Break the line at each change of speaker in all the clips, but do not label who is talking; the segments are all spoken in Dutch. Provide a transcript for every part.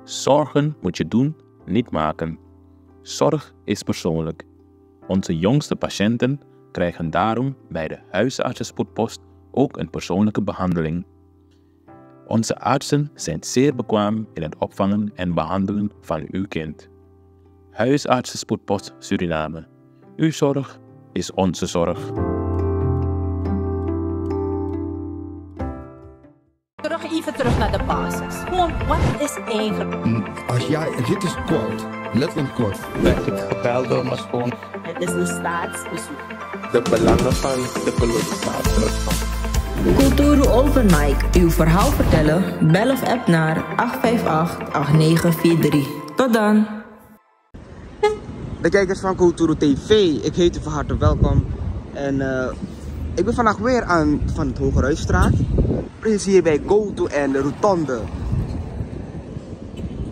Zorgen moet je doen, niet maken. Zorg is persoonlijk. Onze jongste patiënten krijgen daarom bij de huisartsenspoedpost ook een persoonlijke behandeling. Onze artsen zijn zeer bekwaam in het opvangen en behandelen van uw kind. Huisartsenspoedpost Suriname. Uw zorg is onze zorg.
Even terug naar de basis. Gewoon, wat is eigenlijk?
Dit is kort, letterlijk kort.
Ben ik gebeld door mijn schoon.
Het is een staatsbezoek.
De belangen van de kolonisator.
Kulturu Open Mic. Uw verhaal vertellen? Bel of app naar 858-8943. Tot dan.
De kijkers van Kulturu TV, ik heet u van harte welkom. En ik ben vandaag weer van het Hogerhuisstraat. Precies hier bij GoTo en de Rotonde.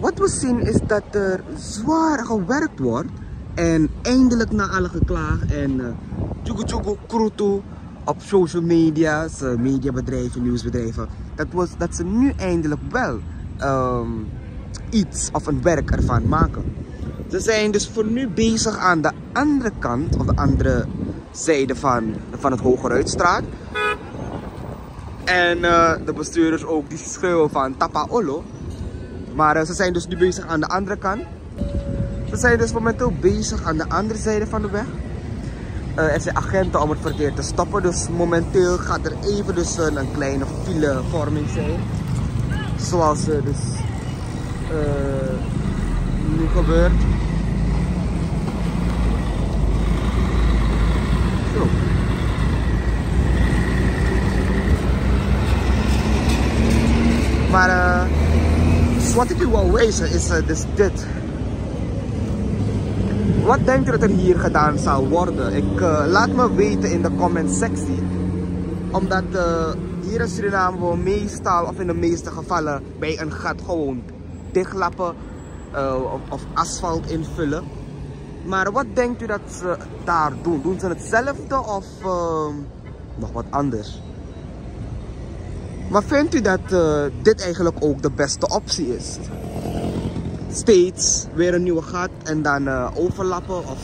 Wat we zien is dat er zwaar gewerkt wordt. En eindelijk na alle geklaag en tjoegoe kroeto op social media, mediabedrijven, nieuwsbedrijven. Dat ze nu eindelijk wel iets of een werk ervan maken. Ze zijn dus voor nu bezig aan de andere kant, of de andere zijde van het Hogerhuisstraat. En de bestuurders ook, die schreeuwen van Tapa Olo. Maar ze zijn dus nu bezig aan de andere kant. Ze zijn dus momenteel bezig aan de andere zijde van de weg. Er zijn agenten om het verkeer te stoppen. Dus momenteel gaat er even dus een kleine filevorming zijn. Zoals dus nu gebeurt. Zo. Maar wat ik u wil wijzen is dus dit. Wat denkt u dat er hier gedaan zou worden? Laat me weten in de comment sectie. Omdat hier in Suriname we meestal, of in de meeste gevallen, bij een gat gewoon dichtlappen of asfalt invullen. Maar wat denkt u dat ze daar doen? Doen ze hetzelfde of nog wat anders? Maar vindt u dat dit eigenlijk ook de beste optie is? Steeds weer een nieuwe gat en dan overlappen of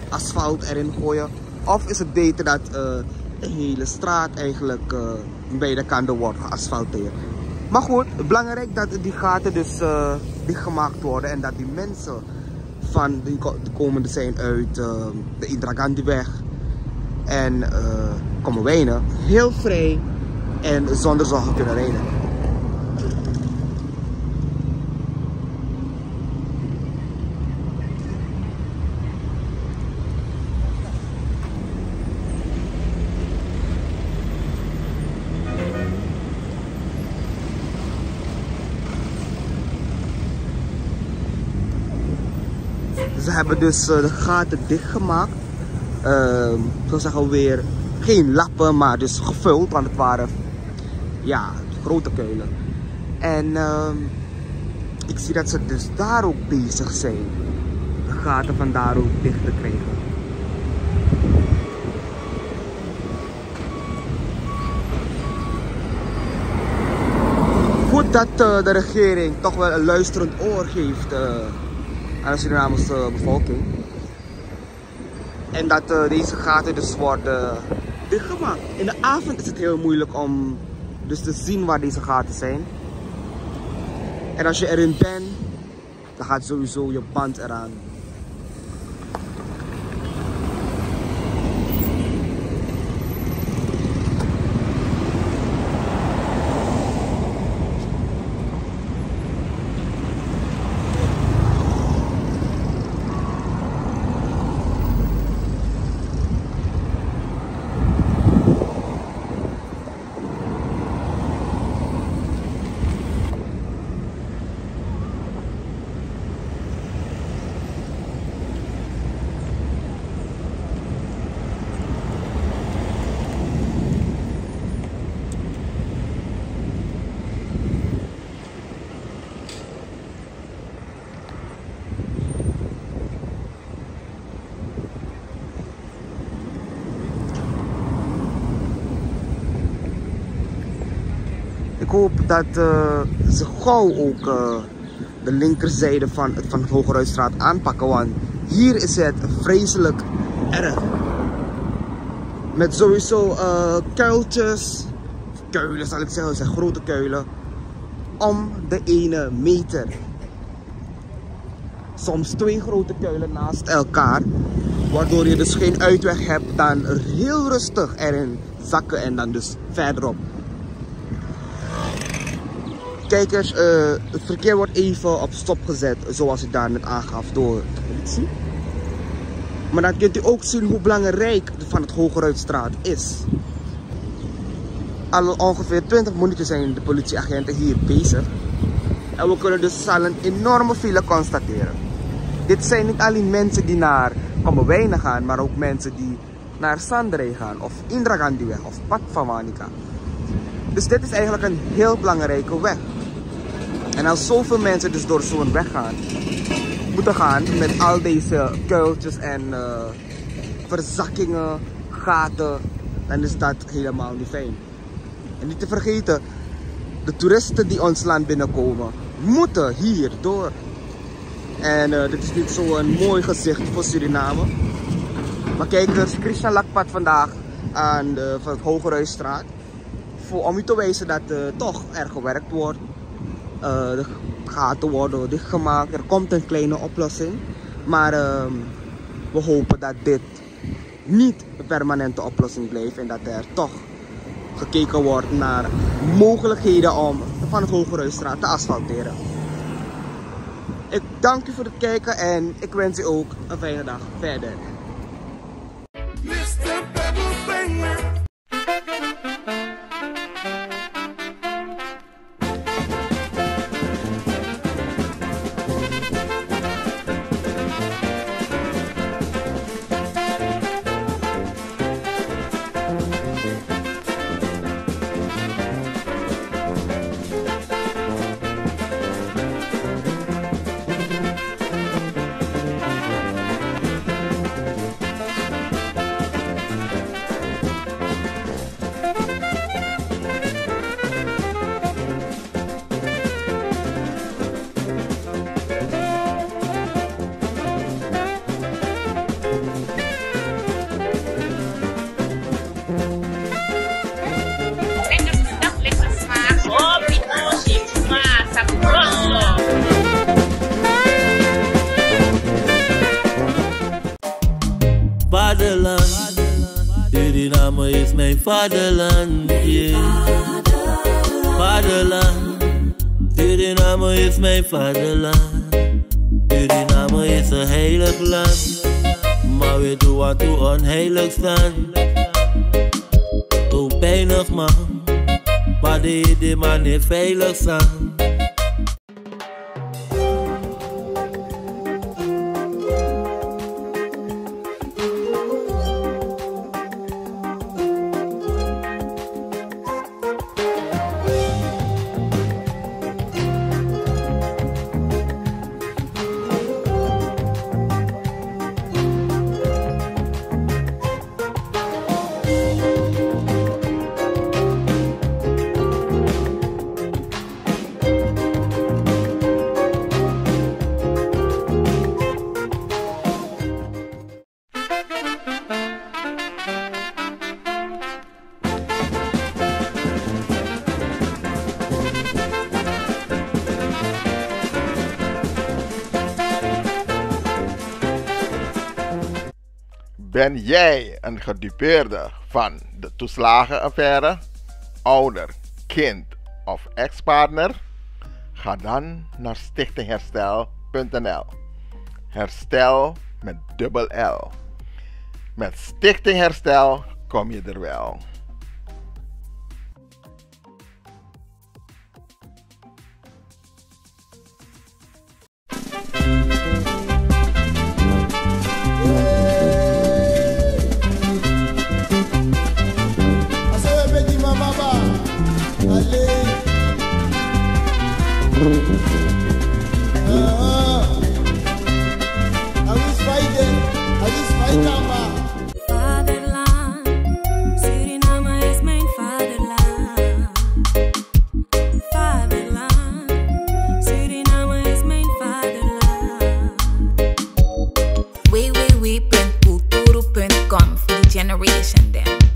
asfalt erin gooien? Of is het beter dat de hele straat eigenlijk beide kanten wordt geasfalteerd? Maar goed, belangrijk dat die gaten dus dichtgemaakt worden en dat die mensen die komende zijn uit de Indira Gandhiweg en Kommerwijnen heel vrij en zonder zorgen kunnen rijden. Ze hebben dus de gaten dichtgemaakt. Ik zou zeggen weer geen lappen, maar dus gevuld, want het waren grote kuilen. En ik zie dat ze dus daar ook bezig zijn. De gaten van daar ook dicht te krijgen. Goed dat de regering toch wel een luisterend oor geeft aan de Surinamese bevolking. En dat deze gaten dus worden dichtgemaakt. In de avond is het heel moeilijk om dus te zien waar deze gaten zijn. En als je erin bent, dan gaat sowieso je band eraan. Ik hoop dat ze gauw ook de linkerzijde van het Hogeruitstraat aanpakken, want hier is het vreselijk erg. Met sowieso kuilen zal ik zeggen, het zijn grote kuilen, om de 1 meter. Soms 2 grote kuilen naast elkaar, waardoor je dus geen uitweg hebt dan heel rustig erin zakken en dan dus verderop. Kijkers, het verkeer wordt even op stop gezet, zoals ik daar net aangaf door de politie. Maar dan kunt u ook zien hoe belangrijk van het Hogeruitstraat is. Al ongeveer 20 minuten zijn de politieagenten hier bezig. En we kunnen dus al een enorme file constateren. Dit zijn niet alleen mensen die naar Kommerwijnen gaan, maar ook mensen die naar Sanderij gaan, of Indra Gandhiweg, of Pad van Wanica. Dus dit is eigenlijk een heel belangrijke weg. En als zoveel mensen dus door zo'n weg moeten gaan met al deze kuiltjes en verzakkingen, gaten, dan is dat helemaal niet fijn. En niet te vergeten, de toeristen die ons land binnenkomen, moeten hier door. En dit is niet zo'n mooi gezicht voor Suriname. Maar kijkers, Christian Lakpad vandaag aan van het Hogeruitstraat. Om u te wijzen dat toch er gewerkt wordt. De gaten worden dichtgemaakt. Er komt een kleine oplossing. Maar we hopen dat dit niet een permanente oplossing blijft. En dat er toch gekeken wordt naar mogelijkheden om van het Hogeruitstraat te asfalteren. Ik dank u voor het kijken en ik wens u ook een fijne dag verder.
Vaderland, Suriname is mijn vaderland, yeah. Vaderland, Suriname is mijn vaderland. Suriname is een heilig land, maar we doen wat toe onheilig staan. Zo pijnig man, maar de man niet veilig staan.
Ben jij een gedupeerde van de toeslagenaffaire, ouder, kind of ex-partner? Ga dan naar stichtingherstel.nl. Herstel met dubbel L. Met Stichting Herstel kom je er wel.
Vaderland, Suriname is mijn vaderland. Vaderland, Suriname is mijn www.kulturu.com for the generation them.